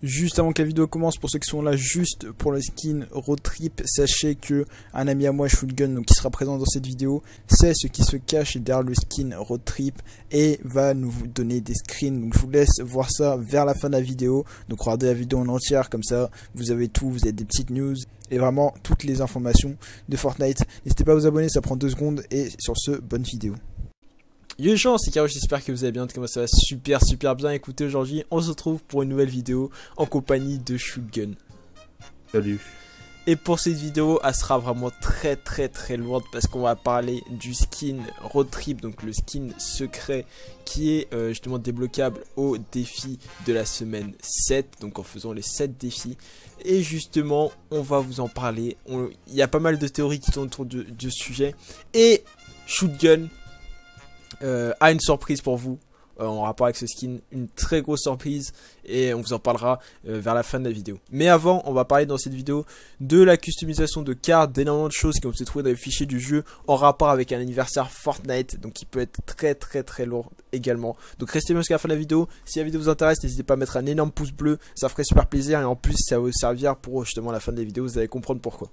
Juste avant que la vidéo commence, pour ceux qui sont là juste pour le skin Road Trip, sachez que un ami à moi, Shotgun, donc qui sera présent dans cette vidéo, sait ce qui se cache derrière le skin Road Trip et va nous donner des screens. Donc je vous laisse voir ça vers la fin de la vidéo. Donc regardez la vidéo en entière, comme ça vous avez tout, vous avez des petites news et vraiment toutes les informations de Fortnite. N'hésitez pas à vous abonner, ça prend 2 secondes et sur ce, bonne vidéo. Yo les gens, c'est Caro, j'espère que vous allez bien, comment ça va super bien. Écoutez, aujourd'hui on se retrouve pour une nouvelle vidéo en compagnie de Shotgun. Salut. Et pour cette vidéo, elle sera vraiment très lourde parce qu'on va parler du skin Road Trip, donc le skin secret qui est justement débloquable au défi de la semaine 7, donc en faisant les 7 défis. Et justement, on va vous en parler, il y a pas mal de théories qui tournent autour de ce sujet. Et Shotgun a une surprise pour vous en rapport avec ce skin, une très grosse surprise, et on vous en parlera vers la fin de la vidéo. Mais avant, on va parler dans cette vidéo de la customisation de cartes, d'énormément de choses qui vont se trouver dans les fichiers du jeu en rapport avec un anniversaire Fortnite, donc qui peut être très lourd également. Donc restez bien jusqu'à la fin de la vidéo. Si la vidéo vous intéresse, n'hésitez pas à mettre un énorme pouce bleu, ça ferait super plaisir, et en plus ça va vous servir pour justement la fin de la vidéo, vous allez comprendre pourquoi.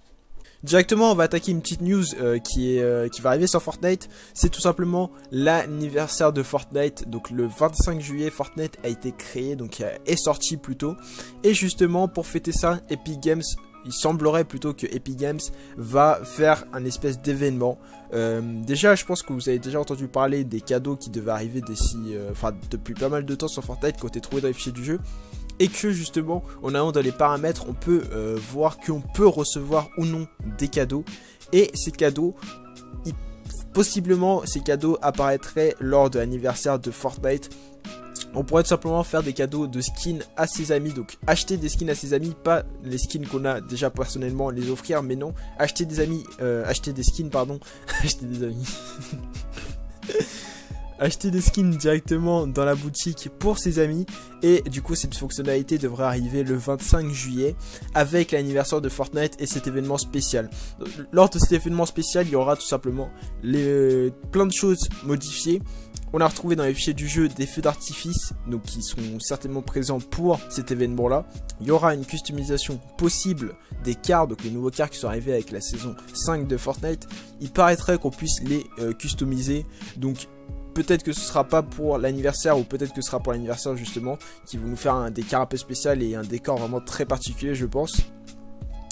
Directement, on va attaquer une petite news qui va arriver sur Fortnite. C'est tout simplement l'anniversaire de Fortnite. Donc le 25 juillet, Fortnite a été créé, donc est sorti plutôt. Et justement, pour fêter ça, Epic Games, il semblerait plutôt que Epic Games va faire un espèce d'événement. Déjà, je pense que vous avez déjà entendu parler des cadeaux qui devaient arriver depuis pas mal de temps sur Fortnite, qui ont été trouvés dans les fichiers du jeu. Et que justement, en allant dans les paramètres, on peut voir qu'on peut recevoir ou non des cadeaux. Et ces cadeaux, possiblement ces cadeaux apparaîtraient lors de l'anniversaire de Fortnite. On pourrait tout simplement faire des cadeaux de skins à ses amis, donc acheter des skins à ses amis, pas les skins qu'on a déjà personnellement, les offrir, mais non, acheter des skins, acheter des amis. Acheter des skins directement dans la boutique pour ses amis. Et du coup cette fonctionnalité devrait arriver le 25 juillet avec l'anniversaire de Fortnite et cet événement spécial. Lors de cet événement spécial, il y aura tout simplement plein de choses modifiées. On a retrouvé dans les fichiers du jeu des feux d'artifice, donc qui sont certainement présents pour cet événement là. Il y aura une customisation possible des cartes, donc les nouveaux cartes qui sont arrivés avec la saison 5 de Fortnite. Il paraîtrait qu'on puisse les customiser, donc peut-être que ce sera pas pour l'anniversaire, ou peut-être que ce sera pour l'anniversaire justement, qui vont nous faire des cartes un peu spéciales et un décor vraiment très particulier, je pense.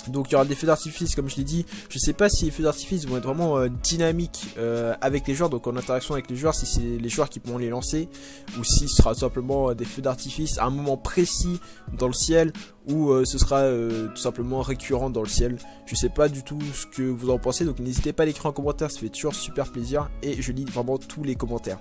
Donc il y aura des feux d'artifice, comme je l'ai dit. Je sais pas si les feux d'artifice vont être vraiment dynamiques avec les joueurs, donc en interaction avec les joueurs, si c'est les joueurs qui pourront les lancer, ou si ce sera tout simplement des feux d'artifice à un moment précis dans le ciel, ou ce sera tout simplement récurrent dans le ciel. Je sais pas du tout ce que vous en pensez, donc n'hésitez pas à l'écrire en commentaire, ça fait toujours super plaisir, et je lis vraiment tous les commentaires.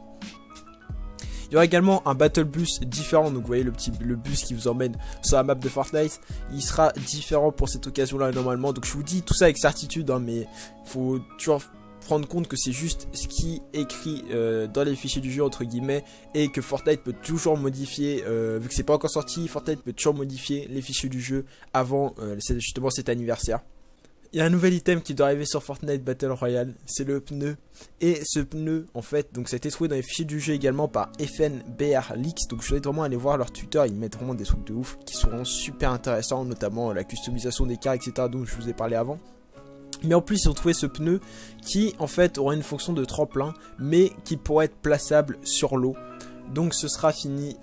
Il y aura également un Battle Bus différent, donc vous voyez le bus qui vous emmène sur la map de Fortnite. Il sera différent pour cette occasion là normalement, donc je vous dis tout ça avec certitude, hein, mais il faut toujours prendre compte que c'est juste ce qui est écrit dans les fichiers du jeu entre guillemets, et que Fortnite peut toujours modifier, vu que c'est pas encore sorti, Fortnite peut toujours modifier les fichiers du jeu avant justement cet anniversaire. Il y a un nouvel item qui doit arriver sur Fortnite Battle Royale, c'est le pneu. Et ce pneu, en fait, donc ça a été trouvé dans les fichiers du jeu également par FNBR Leaks. Donc je vous invite vraiment à aller voir leur Twitter, ils mettent vraiment des trucs de ouf qui seront super intéressants, notamment la customisation des cartes, etc. dont je vous ai parlé avant. Mais en plus ils ont trouvé ce pneu qui en fait aura une fonction de tremplin, mais qui pourrait être plaçable sur l'eau. Donc ce sera fini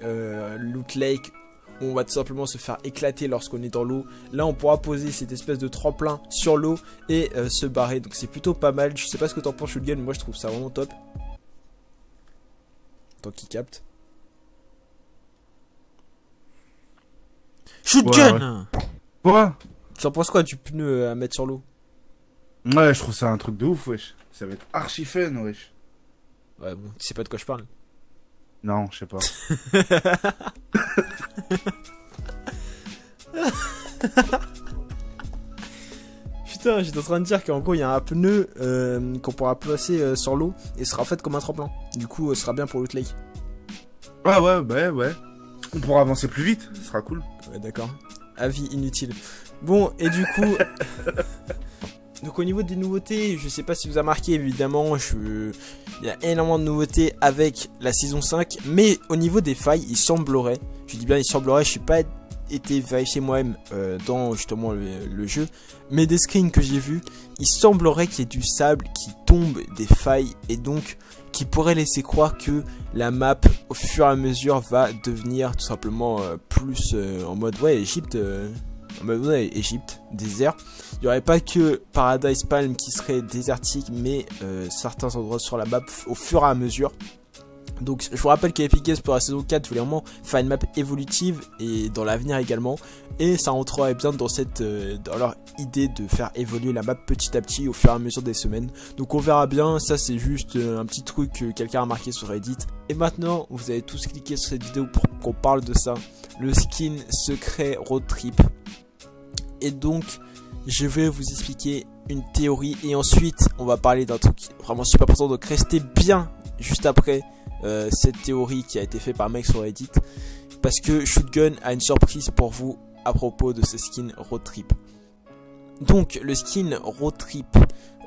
Loot Lake. On va tout simplement se faire éclater lorsqu'on est dans l'eau. Là on pourra poser cette espèce de tremplin sur l'eau et se barrer. Donc c'est plutôt pas mal. Je sais pas ce que t'en penses Shotgun, mais moi je trouve ça vraiment top. Tant qu'il capte. Shotgun. Ouais. Tu en penses quoi du pneu à mettre sur l'eau? Ouais, je trouve ça un truc de ouf, wesh. Ça va être archi fun, wesh. Ouais bon, tu sais pas de quoi je parle. Non, je sais pas. Putain, j'étais en train de dire qu'en gros il y a un pneu qu'on pourra placer sur l'eau et ce sera en fait comme un tremplin. Du coup ce sera bien pour Loot Lake. Ah ouais. On pourra avancer plus vite, ce sera cool. Ouais d'accord. Avis inutile. Bon et du coup donc au niveau des nouveautés, je sais pas si vous avez remarqué évidemment, il y a énormément de nouveautés avec la saison 5. Mais au niveau des failles, il semblerait, je dis bien il semblerait, je suis pas été vérifier moi-même dans justement le jeu, mais des screens que j'ai vus, il semblerait qu'il y ait du sable qui tombe des failles et donc qui pourrait laisser croire que la map au fur et à mesure va devenir tout simplement plus en mode ouais Égypte, en mode ouais Égypte, désert. Il n'y aurait pas que Paradise Palm qui serait désertique, mais certains endroits sur la map au fur et à mesure. Donc je vous rappelle qu'Epic Games pour la saison 4 voulait vraiment faire une map évolutive et dans l'avenir également, et ça rentrerait bien dans cette dans leur idée de faire évoluer la map petit à petit au fur et à mesure des semaines. Donc on verra bien, ça c'est juste un petit truc que quelqu'un a marqué sur Reddit. Et maintenant vous avez tous cliqué sur cette vidéo pour qu'on parle de ça, le skin secret road trip. Et donc je vais vous expliquer une théorie et ensuite on va parler d'un truc vraiment super important, donc restez bien juste après cette théorie qui a été faite par un mec sur Reddit, parce que Shootgun a une surprise pour vous à propos de ce skin road trip. Donc le skin road trip,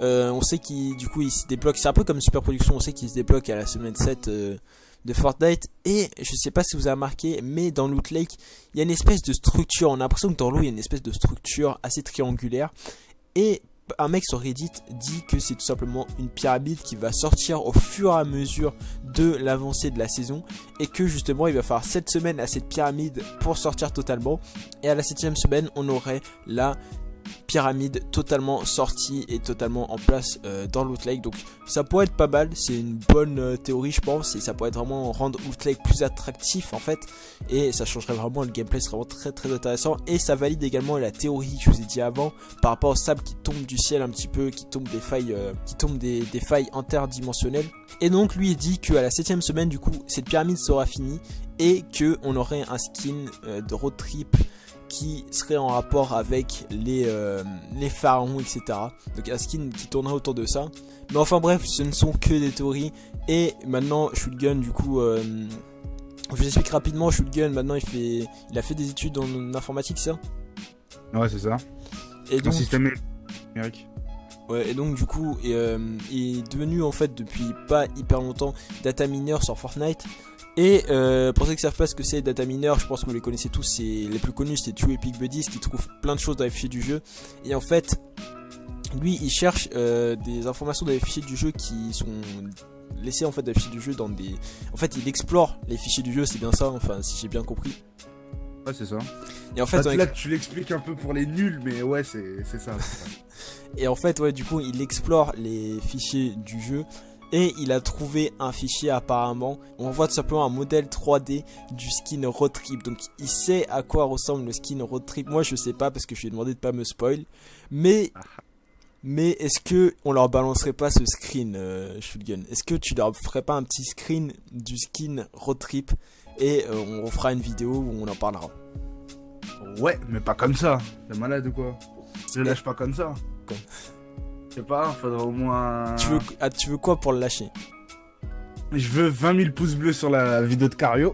on sait qu'il du coup il se débloque, c'est un peu comme Super Production, on sait qu'il se débloque à la semaine 7 de Fortnite. Et je sais pas si vous avez remarqué, mais dans Loot Lake il y a une espèce de structure, on a l'impression que dans l'eau il y a une espèce de structure assez triangulaire, et un mec sur Reddit dit que c'est tout simplement une pyramide qui va sortir au fur et à mesure de l'avancée de la saison, et que justement il va falloir 7 semaines à cette pyramide pour sortir totalement, et à la 7ème semaine on aurait la pyramide totalement sortie et totalement en place dans Loot Lake. Donc ça pourrait être pas mal, c'est une bonne théorie je pense, et ça pourrait être vraiment rendre Loot Lake plus attractif en fait, et ça changerait vraiment le gameplay, c'est vraiment très intéressant, et ça valide également la théorie que je vous ai dit avant par rapport au sable qui tombe du ciel un petit peu, qui tombe des failles, des failles interdimensionnelles. Et donc lui il dit qu'à la 7ème semaine du coup cette pyramide sera finie et que on aurait un skin de road trip qui serait en rapport avec les pharaons, etc. Donc un skin qui tournerait autour de ça. Mais enfin bref, ce ne sont que des théories. Et maintenant Shootgun du coup, je vous explique rapidement. Shootgun maintenant il a fait des études en informatique, ça. Ouais c'est ça. Et donc système numérique. Ouais, et donc du coup il est devenu en fait depuis pas hyper longtemps data miner sur Fortnite. Et pour ceux qui ne savent pas ce que c'est data miner, je pense que vous les connaissez tous, c'est les plus connus, c'est Two Epic Buddies qui trouvent plein de choses dans les fichiers du jeu. Et en fait lui il cherche des informations dans les fichiers du jeu qui sont laissées en fait dans les fichiers du jeu dans des... En fait il explore les fichiers du jeu, c'est bien ça, enfin si j'ai bien compris. Ouais c'est ça. Et en fait là tu l'expliques un peu pour les nuls, mais ouais c'est ça. Et en fait ouais du coup il explore les fichiers du jeu. Et il a trouvé un fichier apparemment, on voit tout simplement un modèle 3D du skin road trip. Donc il sait à quoi ressemble le skin road trip. Moi je sais pas parce que je lui ai demandé de pas me spoil. Mais est-ce que on leur balancerait pas ce screen Shootgun? Est-ce que tu leur ferais pas un petit screen du skin road trip et on fera une vidéo où on en parlera? Ouais mais pas comme ça, t'es malade ou quoi? Je lâche pas comme ça. Quoi? Je sais pas, faudrait au moins... Tu veux quoi pour le lâcher? Je veux 20 000 pouces bleus sur la vidéo de Cario.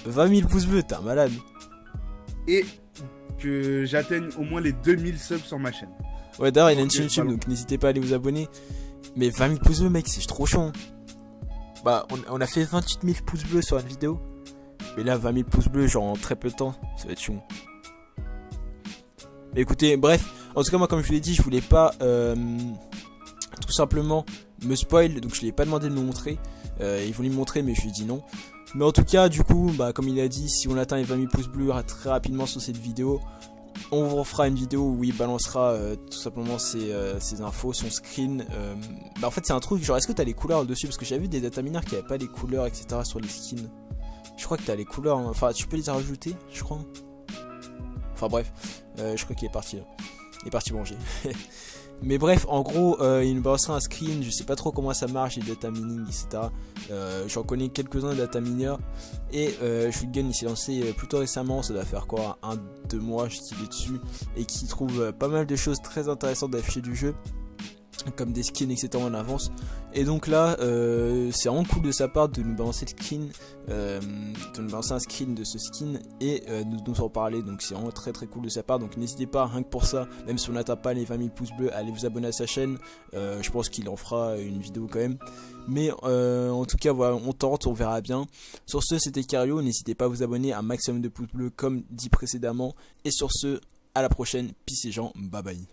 20 000 pouces bleus, t'es un malade. Et que j'atteigne au moins les 2000 subs sur ma chaîne. Ouais d'ailleurs il a une chaîne YouTube, donc n'hésitez pas à aller vous abonner. Mais 20 000 pouces bleus mec, c'est trop chiant. Bah on a fait 28 000 pouces bleus sur une vidéo. Mais là 20 000 pouces bleus genre en très peu de temps, ça va être chiant. Mais écoutez, bref, en tout cas moi comme je vous l'ai dit, je voulais pas tout simplement me spoil, donc je lui ai pas demandé de me montrer. Il voulait me montrer mais je lui ai dit non. Mais en tout cas du coup, bah, comme il a dit, si on atteint les 20 000 pouces bleus très rapidement sur cette vidéo, on vous refera une vidéo où il balancera tout simplement ses infos, son screen. Bah, en fait c'est un truc, genre est-ce que t'as les couleurs dessus? Parce que j'avais vu des data miners qui avaient pas les couleurs etc sur les skins. Je crois que t'as les couleurs, hein. Enfin tu peux les rajouter je crois. Enfin bref, je crois qu'il est parti là. Il est parti manger. Mais bref, en gros, il me balancera un screen, je sais pas trop comment ça marche, les data mining, etc. J'en connais quelques-uns de data miners. Et Shootgun il s'est lancé plutôt récemment, ça doit faire quoi, 1-2 mois, je suis dessus. Et qui trouve pas mal de choses très intéressantes dans les fichiers du jeu. comme des skins etc en avance. Et donc là c'est vraiment cool de sa part de nous balancer le skin, de nous balancer un screen de ce skin et de nous en parler. Donc c'est vraiment très très cool de sa part. Donc n'hésitez pas, rien que pour ça, même si on n'atteint pas les 20 000 pouces bleus, allez vous abonner à sa chaîne. Je pense qu'il en fera une vidéo quand même. Mais en tout cas voilà, on tente, on verra bien. Sur ce, c'était Cario, n'hésitez pas à vous abonner, un maximum de pouces bleus comme dit précédemment. Et sur ce, à la prochaine, peace et gens, bye bye.